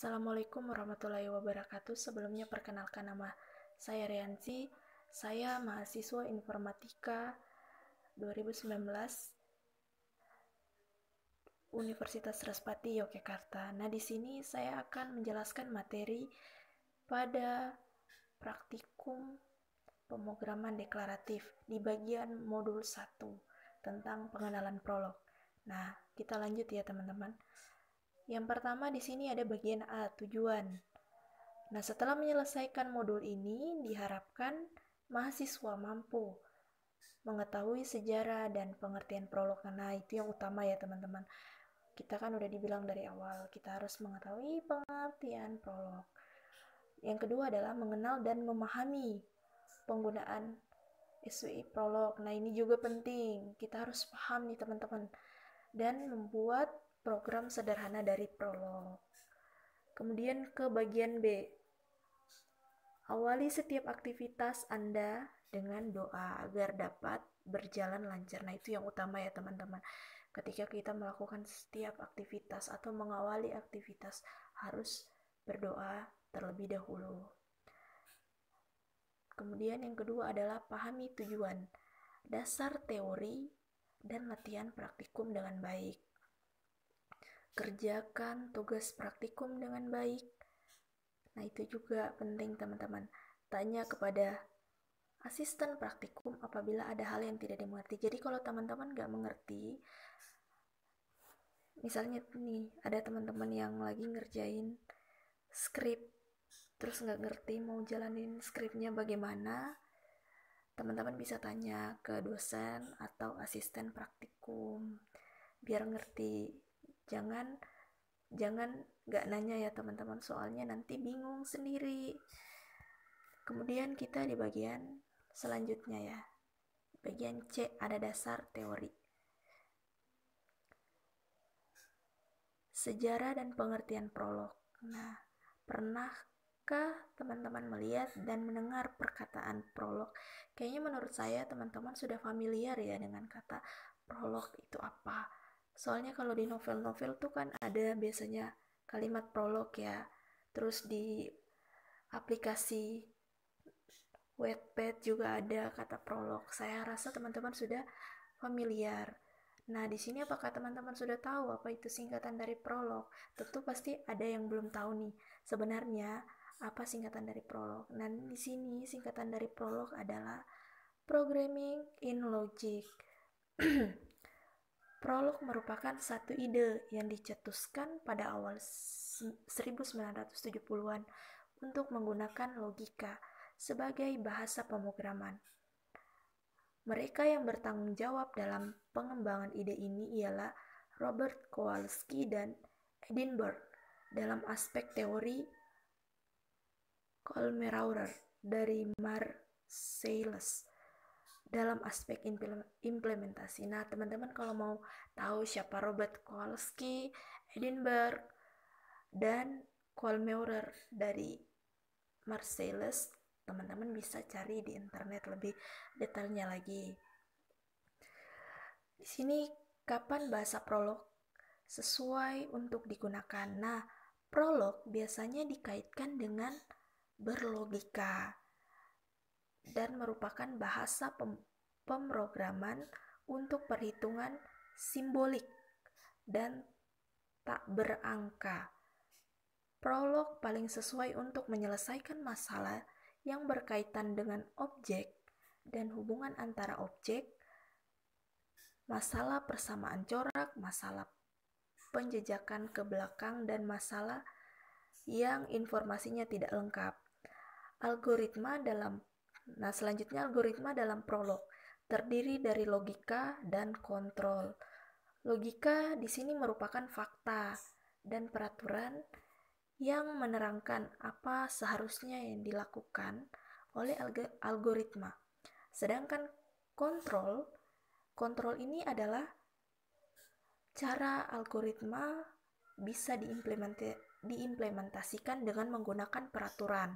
Assalamualaikum warahmatullahi wabarakatuh. Sebelumnya perkenalkan nama saya Riansi. Saya mahasiswa Informatika 2019 Universitas Respati Yogyakarta. Nah, di sini saya akan menjelaskan materi pada praktikum pemrograman deklaratif di bagian modul 1 tentang pengenalan prolog. Nah, kita lanjut ya teman-teman. Yang pertama di sini ada bagian A, tujuan. Nah, setelah menyelesaikan modul ini, diharapkan mahasiswa mampu mengetahui sejarah dan pengertian prolog. Nah, itu yang utama ya teman-teman. Kita kan udah dibilang dari awal, kita harus mengetahui pengertian prolog. Yang kedua adalah mengenal dan memahami penggunaan SWI prolog. Nah, ini juga penting. Kita harus paham nih teman-teman. Dan membuat program sederhana dari prolog. Kemudian ke bagian B. Awali setiap aktivitas Anda dengan doa agar dapat berjalan lancar. Nah, itu yang utama ya teman-teman. Ketika kita melakukan setiap aktivitas atau mengawali aktivitas, harus berdoa terlebih dahulu. Kemudian yang kedua adalah pahami tujuan, dasar teori, dan latihan praktikum dengan baik. Kerjakan tugas praktikum dengan baik. Nah, itu juga penting teman-teman. Tanya kepada asisten praktikum apabila ada hal yang tidak dimengerti. Jadi kalau teman-teman nggak mengerti, misalnya nih ada teman-teman yang lagi ngerjain skrip, terus nggak ngerti mau jalanin skripnya bagaimana, teman-teman bisa tanya ke dosen atau asisten praktikum biar ngerti. Jangan nggak nanya ya teman-teman, soalnya nanti bingung sendiri. Kemudian kita di bagian selanjutnya ya, bagian C, ada dasar teori. Sejarah dan pengertian prolog. Nah, pernahkah teman-teman melihat dan mendengar perkataan prolog? Kayaknya menurut saya teman-teman sudah familiar ya dengan kata prolog itu apa. Soalnya kalau di novel-novel tuh kan ada biasanya kalimat prolog ya. Terus di aplikasi Wattpad juga ada kata prolog. Saya rasa teman-teman sudah familiar. Nah, di sini apakah teman-teman sudah tahu apa itu singkatan dari prolog? Tentu pasti ada yang belum tahu nih. Sebenarnya apa singkatan dari prolog? Nah, di sini singkatan dari prolog adalah Programming in Logic. Prolog merupakan satu ide yang dicetuskan pada awal 1970-an untuk menggunakan logika sebagai bahasa pemrograman. Mereka yang bertanggung jawab dalam pengembangan ide ini ialah Robert Kowalski dan Edinburgh dalam aspek teori, Kohlmeier dari Marseilles dalam aspek implementasi. Nah, teman-teman kalau mau tahu siapa Robert Kowalski, Edinburgh, dan Kohlmeier dari Marseilles, teman-teman bisa cari di internet lebih detailnya lagi. Di sini kapan bahasa prolog sesuai untuk digunakan? Nah, prolog biasanya dikaitkan dengan berlogika dan merupakan bahasa pemrograman untuk perhitungan simbolik dan tak berangka. Prolog paling sesuai untuk menyelesaikan masalah yang berkaitan dengan objek dan hubungan antara objek, masalah persamaan corak, masalah penjejakan ke belakang, dan masalah yang informasinya tidak lengkap. Selanjutnya algoritma dalam prolog terdiri dari logika dan kontrol. Logika di sini merupakan fakta dan peraturan yang menerangkan apa seharusnya yang dilakukan oleh algoritma. Sedangkan kontrol ini adalah cara algoritma bisa diimplementasikan dengan menggunakan peraturan.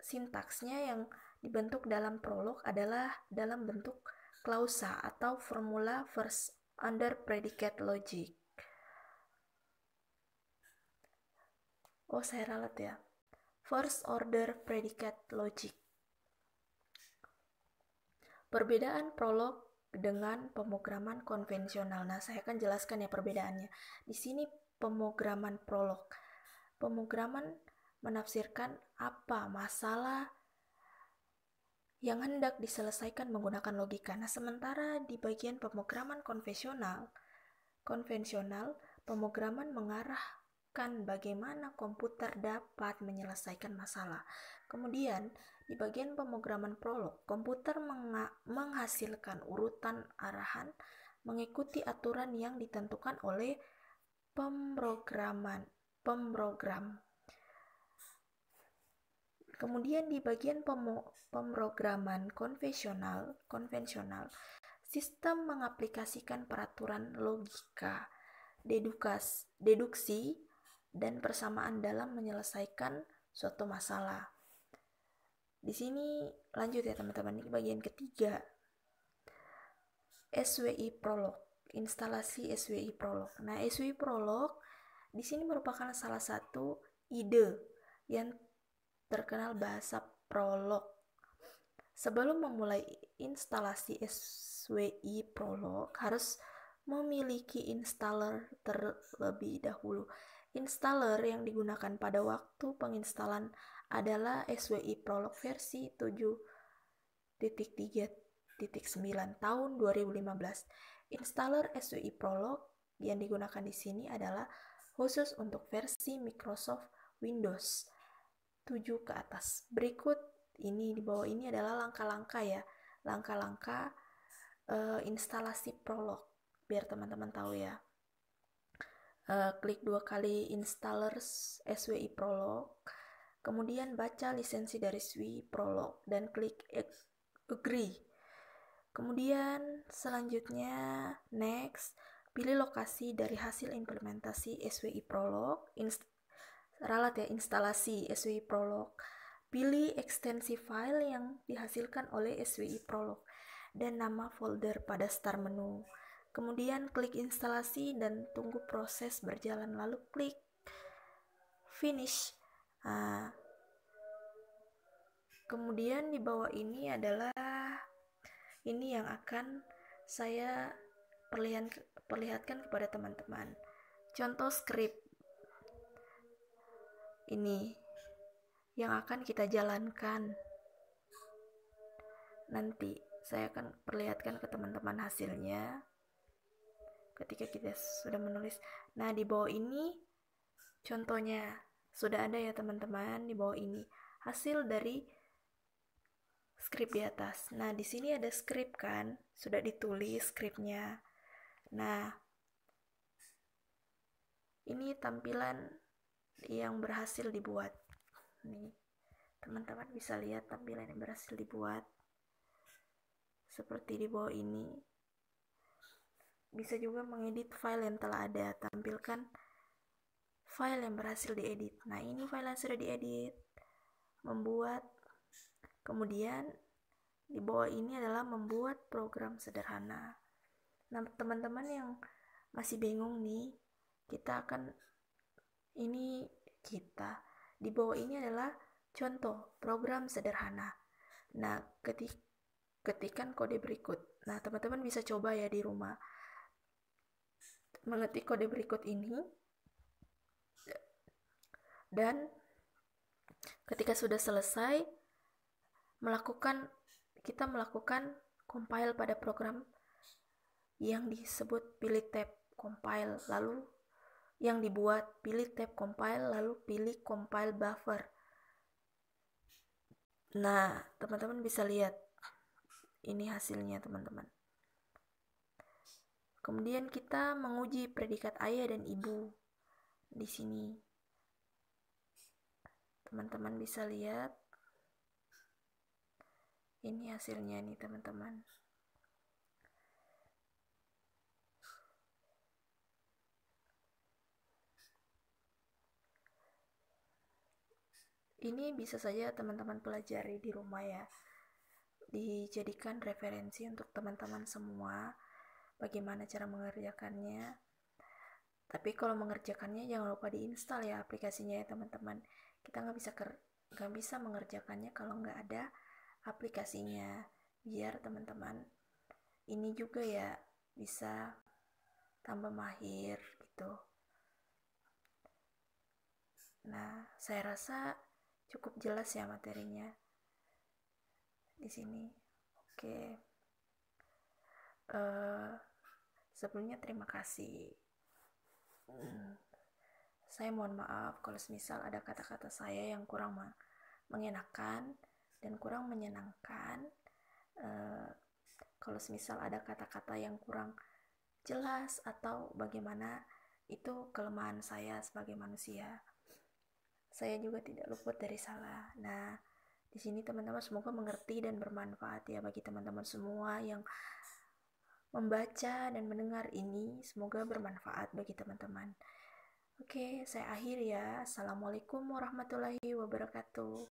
Sintaksnya yang dibentuk dalam prolog adalah dalam bentuk klausa atau formula first under predicate logic. Oh, saya ralat ya. First order predicate logic. Perbedaan prolog dengan pemrograman konvensional. Nah, saya akan jelaskan ya perbedaannya. Di sini pemrograman prolog. Pemrograman menafsirkan apa masalah yang hendak diselesaikan menggunakan logika. Nah, sementara di bagian pemrograman konvensional, pemrograman mengarahkan bagaimana komputer dapat menyelesaikan masalah. Kemudian, di bagian pemrograman prolog, komputer menghasilkan urutan arahan mengikuti aturan yang ditentukan oleh pemrogram. Kemudian di bagian pemrograman konvensional, sistem mengaplikasikan peraturan logika, deduksi, dan persamaan dalam menyelesaikan suatu masalah. Di sini lanjut ya teman-teman, ini bagian ketiga. SWI Prolog, instalasi SWI Prolog. Nah, SWI Prolog di sini merupakan salah satu ide yang terkenal bahasa Prolog. Sebelum memulai instalasi SWI Prolog, harus memiliki installer terlebih dahulu. Installer yang digunakan pada waktu penginstalan adalah SWI Prolog versi 7.3.9 tahun 2015. Installer SWI Prolog yang digunakan di sini adalah khusus untuk versi Microsoft Windows 7 ke atas. Berikut ini di bawah ini adalah langkah-langkah ya. Langkah-langkah instalasi Prolog biar teman-teman tahu ya. Klik 2 kali installer SWI Prolog. Kemudian baca lisensi dari SWI Prolog dan klik agree. Kemudian selanjutnya next, pilih lokasi dari hasil implementasi SWI Prolog. Ralat ya instalasi SWI Prolog. Pilih ekstensi file yang dihasilkan oleh SWI Prolog dan nama folder pada start menu. Kemudian klik instalasi dan tunggu proses berjalan, lalu klik finish. Kemudian di bawah ini adalah ini yang akan saya perlihatkan kepada teman-teman. Contoh script ini yang akan kita jalankan. Nanti saya akan perlihatkan ke teman-teman hasilnya ketika kita sudah menulis. Nah, di bawah ini contohnya sudah ada ya teman-teman, di bawah ini hasil dari skrip di atas. Nah, di sini ada skrip kan, sudah ditulis skripnya. Nah, ini tampilan yang berhasil dibuat. Nih, teman-teman bisa lihat tampilan yang berhasil dibuat. Seperti di bawah ini. Bisa juga mengedit file yang telah ada, tampilkan file yang berhasil diedit. Nah, ini file yang sudah diedit. Membuat. Kemudian di bawah ini adalah membuat program sederhana. Nah, teman-teman yang masih bingung nih, di bawah ini adalah contoh program sederhana. Nah, ketikkan kode berikut. Nah, teman-teman bisa coba ya di rumah. Mengetik kode berikut ini. Dan ketika sudah selesai, kita melakukan compile pada program yang disebut pilih tab compile, lalu yang dibuat pilih tab compile, lalu pilih compile buffer. Nah, teman-teman bisa lihat ini hasilnya teman-teman. Kemudian kita menguji predikat ayah dan ibu di sini. Teman-teman bisa lihat ini hasilnya nih teman-teman. Ini bisa saja teman-teman pelajari di rumah ya. Dijadikan referensi untuk teman-teman semua bagaimana cara mengerjakannya. Tapi kalau mengerjakannya jangan lupa diinstal ya aplikasinya ya teman-teman. Kita nggak bisa mengerjakannya kalau nggak ada aplikasinya. Biar teman-teman ini juga ya bisa tambah mahir gitu. Nah, saya rasa cukup jelas ya materinya di sini. Oke. Sebelumnya terima kasih. Saya mohon maaf kalau semisal ada kata-kata saya yang kurang mengenakan dan kurang menyenangkan. Kalau semisal ada kata-kata yang kurang jelas atau bagaimana, itu kelemahan saya sebagai manusia. Saya juga tidak luput dari salah. Nah, di sini teman-teman semoga mengerti dan bermanfaat ya bagi teman-teman semua yang membaca dan mendengar ini. Semoga bermanfaat bagi teman-teman. Oke, saya akhiri ya. Assalamualaikum warahmatullahi wabarakatuh.